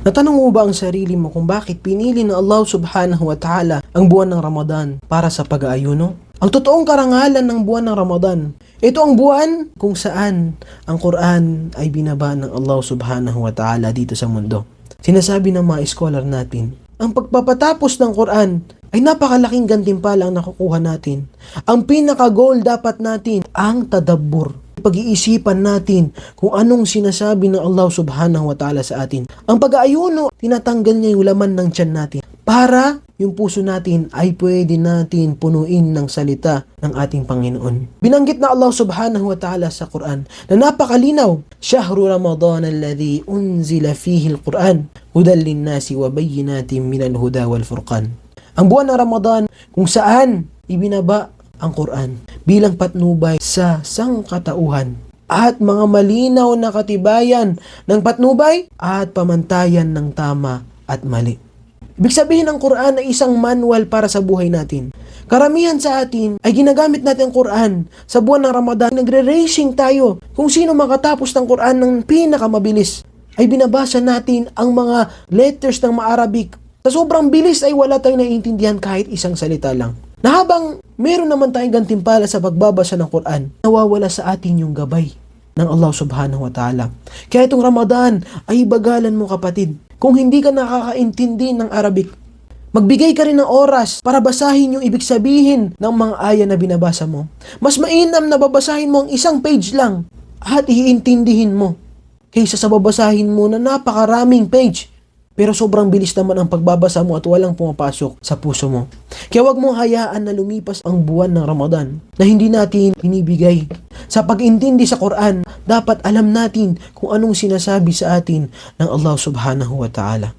Natanong mo ba ang sarili mo kung bakit pinili ng Allah subhanahu wa ta'ala ang buwan ng Ramadan para sa pag-aayuno? Ang totoong karangalan ng buwan ng Ramadan, ito ang buwan kung saan ang Quran ay binaba ng Allah subhanahu wa ta'ala dito sa mundo. Sinasabi ng mga scholar natin, ang pagpapatapos ng Quran ay napakalaking gantimpala ang nakukuha natin. Ang pinaka-goal dapat natin ang tadabbur. Pag-iisipan natin kung anong sinasabi ng Allah subhanahu wa ta'ala sa atin. Ang pag-aayuno, tinatanggal niya yung laman ng tiyan natin para yung puso natin ay pwede natin punuin ng salita ng ating Panginoon. Binanggit na Allah subhanahu wa ta'ala sa Quran na napakalinaw, Shahru Ramadan alladhi unzila fihi al-Quran hudan linnasi wa bayyinatin minal huda wal furqan. Ang buwan ng Ramadan kung saan ibinaba ang Quran bilang patnubay sa sangkatauhan at mga malinaw na katibayan ng patnubay at pamantayan ng tama at mali. Ibig sabihin ng Quran ay isang manual para sa buhay natin. Karamihan sa atin ay ginagamit natin ang Quran sa buwan ng Ramadan. Nagre-racing tayo kung sino makatapos ng Quran ng pinakamabilis. Ay binabasa natin ang mga letters ng ma-Arabic. Sa sobrang bilis ay wala tayong naiintindihan kahit isang salita lang. Na habang meron naman tayong gantimpala sa pagbabasa ng Quran, nawawala sa atin yung gabay ng Allah subhanahu wa ta'ala. Kaya itong Ramadan ay bagalan mo kapatid. Kung hindi ka nakakaintindi ng Arabic, magbigay ka rin ng oras para basahin yung ibig sabihin ng mga aya na binabasa mo. Mas mainam na babasahin mo ang isang page lang at iintindihin mo kaysa sa babasahin mo na napakaraming page. Pero sobrang bilis naman ang pagbabasa mo at walang pumapasok sa puso mo. Kaya wag mong hayaan na lumipas ang buwan ng Ramadan na hindi natin binibigay. Sa pag-intindi sa Quran, dapat alam natin kung anong sinasabi sa atin ng Allah subhanahu wa ta'ala.